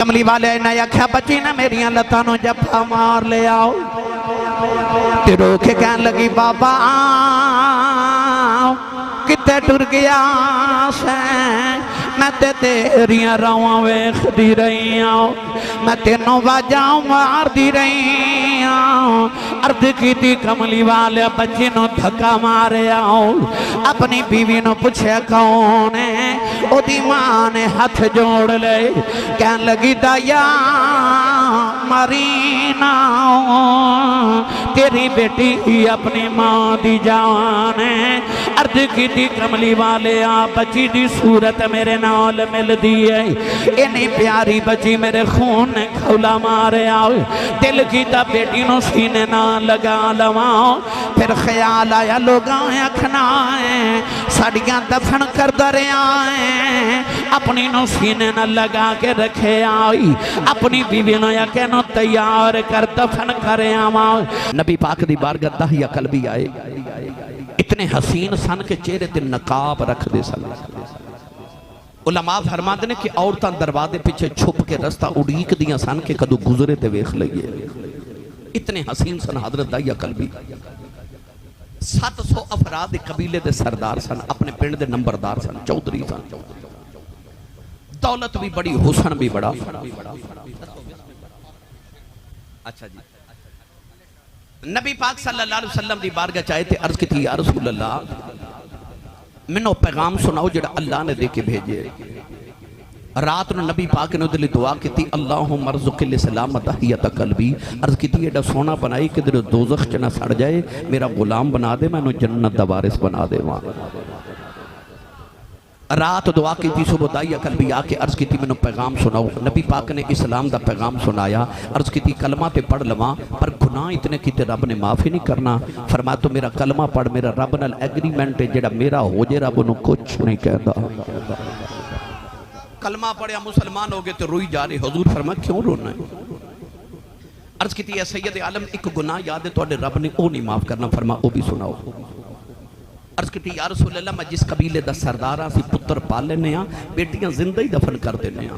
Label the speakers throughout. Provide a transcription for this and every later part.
Speaker 1: कमली वाले ने आख्या बच्ची ने मेरिया लत्तां जफा मार ले आओ ते रोक के कह लगी बाबा कितने टुर गया से मैं ते तेरिया रावां वेखदी रही हूं मैं तेनों वाजा मारदी रही हूं। अर्ध की कमली वाले बच्ची नो धक्का मारे आओ अपनी बीवी नो पूछे कौन है ओदी मां ने हाथ जोड़ ले कह लगी दाया मरीना तेरी बेटी अपनी मां दी जान है। अर्ज की कमली वाले आ बच्ची दी सूरत मेरे नाल मिलदी है इन्नी प्यारी बच्ची मेरे खून ने खौला मारे आओ दिल की ता बेटी नो सीने ना लगा लवा फिर ख्याल आया लोग आखना है साड़ियां दफन कर दरिया है अपनी नो सीने न लगा के रखे आई अपनी बीवी नो या के नो तैयार कर दफन करे आवा। नबी पाक दी बारगाह दाहिया कल्बी आए इतने हसीन सन के चेहरे ते नकाब रखते सन। उलमा फरमाते ने कि औरतां दरवाजे पीछे छुप के रास्ता उड़ीक दियां सन के कदों गुजरे ते वेख लईए इतने हसीन सन हजरत दाहिया कल्बी। 700 अफराद कबीले के सरदार सन अपने पिंड के नंबरदार सन चौधरी सन दौलत भी बड़ी हुसन भी बड़ा। अच्छा जी नबी पाक सल्लल्लाहु अलैहि वसल्लम दी बारगाह चाहे थे अर्ज की या रसूल अल्लाह मैनू पैगाम सुनाओ जेड़ा अल्लाह ने दे के भेजे। रात ਨੂੰ नबी पाक ने उदले दुआ की अल्लाहुम्मा मरज़ुक़िल सलामत हियत कल्बी अर्ज की एडा सोना बनाई कि दोज़ख च ना सड़ जाए मेरा गुलाम बना दे मैनू जन्नत दा वारिस बना दे। रात दुआ की सुबह दाहिया कल्बी आके अर्ज की मैनू पैगाम सुनाओ। नबी पाक ने इस्लाम दा पैगाम सुनाया अर्ज की कलमा ते पढ़ लवां पर गुनाह इतने किते रब ने माफ़ी नहीं करना। फरमा तो मेरा कलमा पढ़ मेरा रब नाल एग्रीमेंट है जेड़ा मेरा हो जे रब नूं कुछ नहीं कहता। कलमा पढ़िया मुसलमान हो गए तो रोई जा रहे हुजूर फरमा क्यों रोना है। अर्ज की सैयद आलम एक गुनाह याद है तुहाडे रब ने वो नहीं माफ करना फरमा वो भी सुनाओ। अर्ज की या रसूल अल्लाह मैं जिस कबीले का सरदार हाँ पुत्र पाल लेने बेटियां जिंदा ही दफन कर देने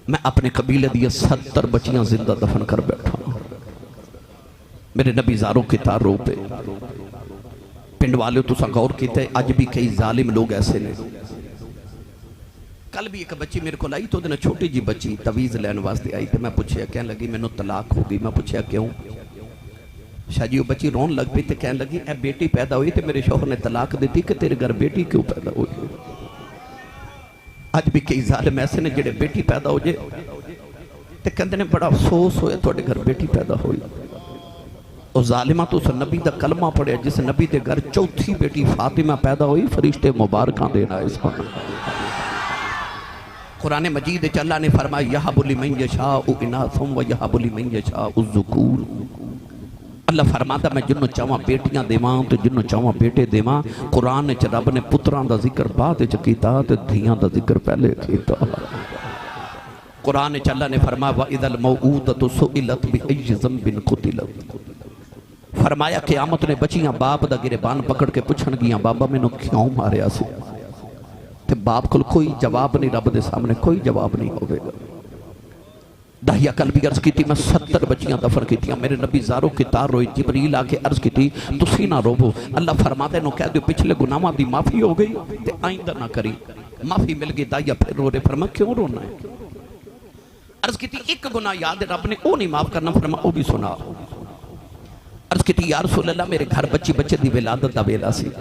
Speaker 1: मैं अपने कबीले दी 70 बच्चियां जिंदा दफन कर बैठा। मेरे नबी ज़ारों के तारों पे पिंड वाले तुसा गौर किया अज भी कई जालिम लोग ऐसे ने। कल भी एक बच्ची मेरे को आई तो छोटी जी बच्ची तवीज़ लैन वास्ते आई तो मैं पूछया कह लगी मैनू तलाक हो गई। मैं पूछया क्यों शाह जी वो बच्ची रोन लग पई तो कह लगी ए बेटी पैदा हुई तो मेरे शौहर ने तलाक दी कि तेरे घर बेटी क्यों पैदा हुई। अज भी कई जालिम ऐसे ने जेडे बेटी पैदा हो जाए तो कहते हैं बड़ा अफसोस होया तुहाडे घर बेटी पैदा हुई। उस जालिमा तो उस नबी का कलमा पढ़िया जिस नबी के घर चौथी बेटी फातिमा पैदा हुई फरिश्ते मुबारक देना इस पर। कुरान मजीद अल्लाह ने फरमाया यहबुली मन यशाउ इनासुम व यहबुली मन यशाउ ज़ुकूर। अल्लाह फरमाता मैं जिन्हों चाहवा बेटियां देवां तो जिन्हों चाहवा बेटे देवां। कुरान च रब ने पुत्रां दा जिक्र बाद च कीता ते धीआं दा जिक्र पहले कीता। कुरान च अल्लाह ने फरमाया व इदल मौऊदतु सुइलत बिअय्यि ज़ंबिन कुतिलत। फरमाया क़यामत ने बच्चियां बाप दा गिरबान पकड़ के पुछण गियां बाबा मैनू क्यों मारिया सी ते बाप को कोई जवाब नहीं रब दे सामने कोई जवाब नहीं होगा। दाहिया कल्बी अर्ज की मैं 70 बच्चियां दफन की। मेरे नबी ज़ारों की तार रोई जिबरील आके अर्ज की तुसी ना रोवो अल्लाह फरमाते नो कह दो पिछले गुनाहों की माफ़ी हो गई ते आइंदा ना करी माफ़ी मिल गई। दाहिया फिर रो रहे फरमा क्यों रोना है। अर्ज की एक गुनाह याद रब ने वो नहीं माफ़ करना फरमा वो भी सुना। अर्ज की या रसूल अल्लाह मेरे घर बच्चे की विलादत का वेला सी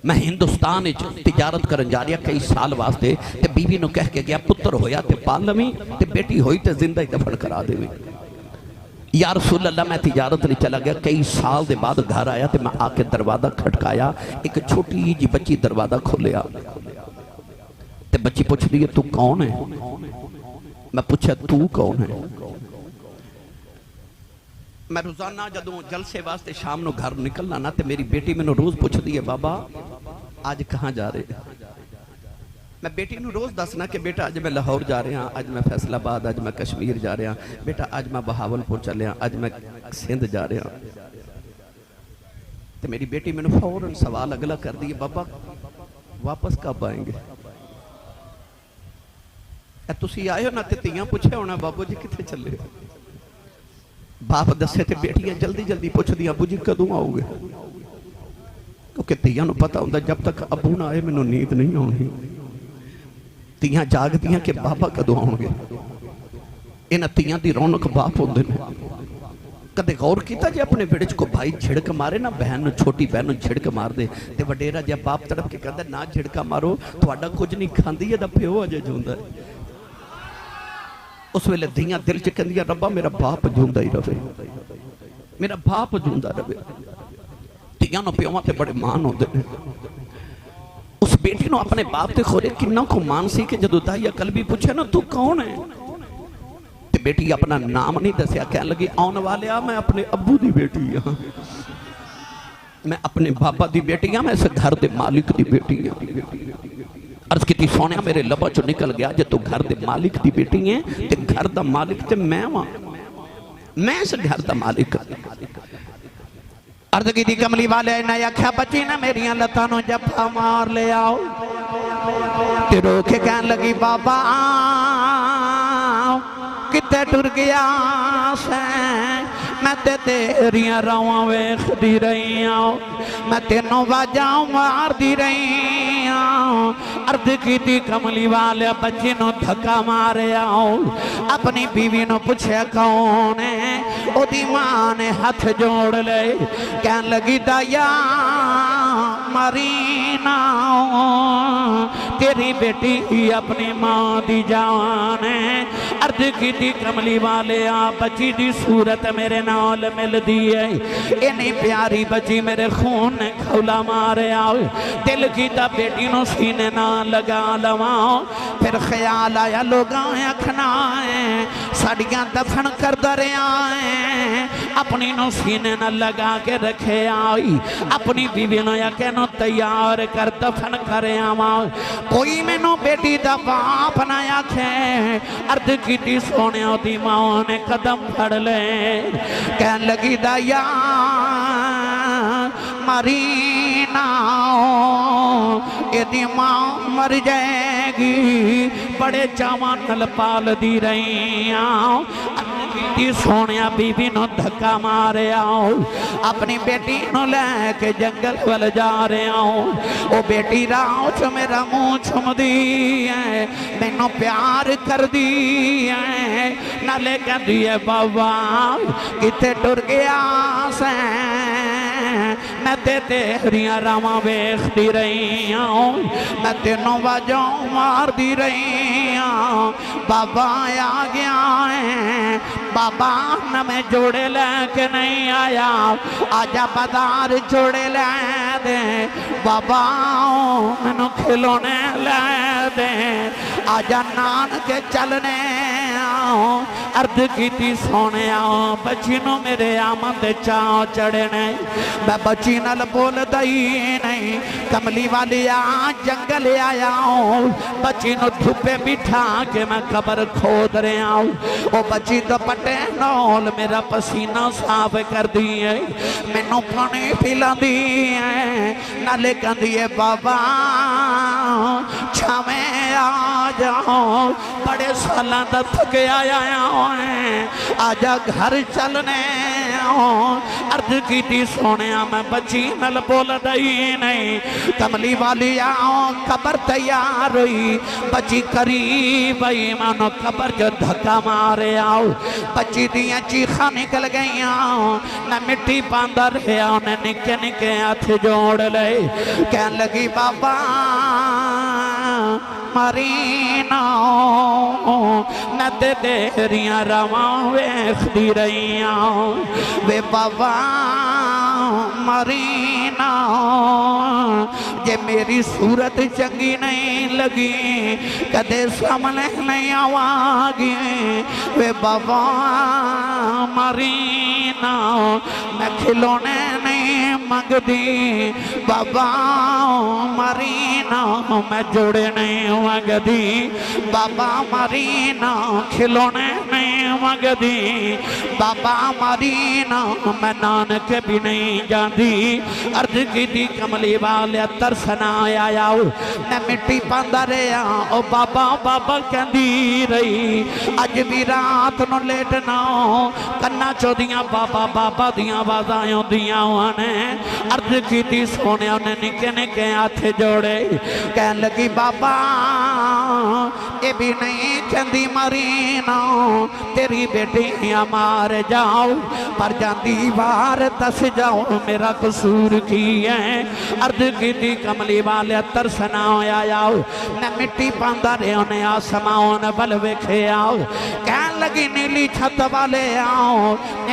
Speaker 1: मैं हिंदुस्तान तिजारत करन जा रहा कई साल वास्ते ते बीवी नूं कह के गया पुत्र होया ते पाल लवीं ते बेटी होई ते जिंदा ही दफन करा देवीं। या रसूल अल्लाह मैं तिजारत नहीं चला गया कई साल के बाद घर आया तो मैं आके दरवाजा खटकाया एक छोटी जी बच्ची दरवाजा खोलिया ते बच्ची पूछ रही है तू कौन है। मैं पूछा तू कौन है। मैं रोजाना जदों जलसे वास्ते शाम को घर निकलना ना तो मेरी बेटी मैनू रोज पूछती है बाबा आज कहाँ जा रहे। मैं बेटी नू रोज दसना कि बेटा अज मैं लाहौर जा रहा अज मैं फैसलाबाद अज मैं कश्मीर जा रहा बेटा अज मैं बहावलपुर चलिया अज मैं सिंध जा रहा। तो मेरी बेटी मैनू फौरन सवाल अगला कर दी है बाबा वापस कब आएंगे। तुसी आए हो ना ते तियां पूछे होना बाबू जी किथे चले हो? बाप दसे ते बेटियां जल्दी जल्दी पुछदियां अबू जी कदों आओगे, क्योंकि तियां नूं पता हुंदा जब तक अबू ना आए मैनूं नींद नहीं आउणी। तियां जागदियां कि बाबा कदों आउणगे। इन्हां तियां दी रौनक बाप हुंदे ने। कदे गौर किया जे अपने बेड़े च को भाई झिड़क मारे ना, बहन छोटी बहन झिड़क मार दे ते वडेरा जिहा बाप तड़प के कहंदा ना झिड़का मारो, तुहाडा कुछ नहीं खांदी है, दा प्यो अजे जिंदा है। उस वेले धियां दिल च कहंदियां रब्बा मेरा बाप जिंदा ही रवे, मेरा बाप जिंदा रवे। धियां नूं प्योवां ते बड़े मान होंदे ने। उस बेटी नूं अपने बाप ते खोरे किन्ना को मान सी कि जदों दाई अकल भी पूछे ना तू कौन है, ते बेटी अपना नाम नहीं दसिया, कह लगी आने वाले मैं अपने अब्बू दी बेटी हाँ, मैं अपने बाबा दी बेटी हाँ, मैं इस घर दे मालिक दी बेटी हाँ। अर्ज की सोने मेरे लबा चो निकल गया जे तू घर दे मालिक दी बेटी है ते घर दा मालिक ते मैं वां, मैं इस घर दा मालिक। अर्ज की कमली वाले ने आख्या बच्ची ने मेरिया लत्तां नूं जफ्फा मार ले आओ, ते रो के कहन लगी बाबा किते टुर गया से, मैं ते तेरिया रावां वेखदी रही हूं, मैं तेनों वाजा मारदी रही हूं। अर्ज की कमली वाले बच्चे नूं धक्का मारिया, अपनी बीवी नूं पुछया कौन है, ओदी मां ने हाथ जोड़ ले कहन लगी दाया मारी ना, तेरी बेटी अपनी मां दी जान है। अर्ज की कमली वाले आ बच्ची दी सूरत मेरे नाल मिलदी है, इन्नी प्यारी बच्ची मेरे खून ने खौला मारिया, दिल कीता बेटी नूं सीने ना लगा लवा। फिर ख्याल आया लोगां आखना है साड़ियां दफन करदा रहा है, अपनी नूं सीने ना लगा के रखे आई, अपनी बीवी नूं आखे नूं तैयार कर दफन कर आवा, कोई मैनू बेटी दा बाप ना आखे। अर्ज की सोने दी मां ने कदम फड़ ले कहन लगी दाया मरी ना, यदि मां मर जाएगी बड़े चावां नाल पाल दी रही दी। सोने बीबी नूं धक्का मारिया, अपनी बेटी नूं लैके जंगल वाल जा रहा हूं, वो बेटी राह च मेरा मुंह चुमदी है, मैनू प्यार कर दी है, नाले कहती है बाबा किथे टुर गया से, मैं ते तेरिया रावां वेखदी रही हूं, मैं तेनों वाजों मारदी रही हूं, बाबा आ गया है, बाबा नवे जोड़े लैके नहीं आया, आजा बाजार जोड़े लै दे, बाबा मैनू खिलौने लै दे, आजा नानके चलने अर्ज की सोने बच्ची नूं मेरे आमद चाव चढ़े नहीं, मैं बच्ची नाल बोलदा ही नहीं। कमली वाली आ जंगल आया बच्ची नूं धुप्पे बिठा के मैं कबर खोद रहा हूं, वो बच्ची दुपट्टे नाल मेरा पसीना साफ कर दी है, मैनू पानी पिलांदी है, नाले कहंदी है बाबा छावें आ जाओ, बड़े सालां दा थके आया है, आजा घर चलने। अर्ज की सोने मैं बच्ची नल बोलदा ही नहीं, कमली वाली आओ कबर तैयार हुई, बच्ची करीब आई, मानो कबर जो धक्का मारे आओ, बच्ची दियां चीखा निकल गई, न मिट्टी पांदा रहा, उन्हें निके निके हाथ जोड़ ले, कहन लगी बाबा मरी ना, मैं ते तेरिया रावां वेखदी रही वे बाबा मरी ना, जे मेरी सूरत चंगी नहीं लगी कदे सामने नहीं आवागी, वे बाबा मरी ना, मैं खिलौने नहीं मंगदी, बाबा मरी ना, मैं जोड़े नहीं मंगदी, बाबा मरी ना, खिलौने नहीं मंगदी बाबा मरीना मैं नानक भी नहीं जाती अर्ज की कमली वाले तरसना आया मैं मिट्टी पांदा रहा ओ बाबा बाबा कहती रही अज भी रात नू लेटना कन्ना चौदियां बाबा बाबा दियां आवाज़ां आउंदियां ने अर्ज की सोने उन्हें निके निके हाथ जोड़े कह लगी बाबा ये भी नहीं कहती मरीना तेरी बेटी मार जाओ पर जाती बार दस जाओ मेरा कसूर की है अर्ज की कमली वाले तरसना आया मैं मिट्टी पांदा रहा उन्हें आसमान बल वेखे आओ कह लगी नीली छत वाले आओ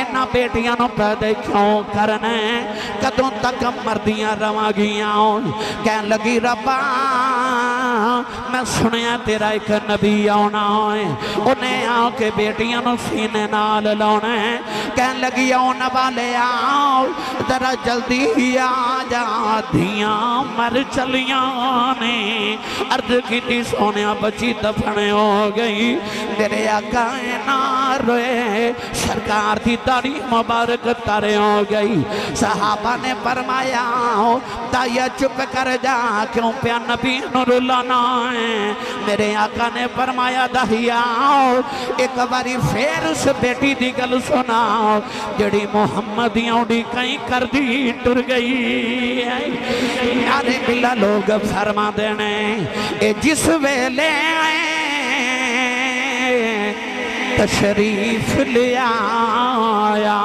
Speaker 1: इन्होंने बेटियां पैदा क्यों करना कदों तक मरदियां रवांगियां कह लगी रब्बा मैं सुनिया तेरा एक नबी आना है उन्हें आके बेटियां सीने नाल लाना है कह लगी आने वाले आओ जरा जल्दी आ जा धियां मर चलियां ने अर्ज की सोने बची दफन हो गई तेरे आका ना रोए सरकार की दाढ़ी मुबारक तारे हो गई सहाबा ने फरमाया दाया चुप कर जा क्यों प्या नबी नूं रुलाना है मेरे आका ने फरमाया दहिया एक बारी फिर उस बेटी की गल सुनाओ जड़ी मुहम्मद दी कहीं कर दी टुर गई यारे बिला लोग फरमा देने ए जिस वेले तशरीफ ले आया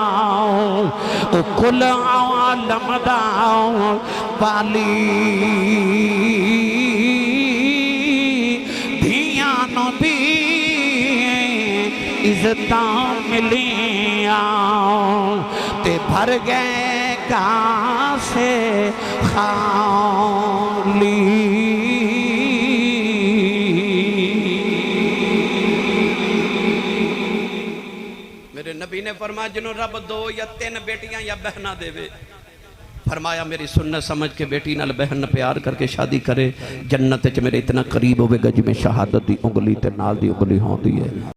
Speaker 1: कुल आलम दा वाली धियां नूं भी इज्जत मिलिया ते भर गए कासे खाली मेरे नबी ने फरमाया जिन्हों रब दो या तीन बेटियां या बहना देवे फरमाया मेरी सुन्नत समझ के बेटी नाल बहन प्यार करके शादी करे जन्नत च मेरे इतना करीब होवेगा जिवें शहादत दी उंगली ते नाल दी उंगली होंदी है।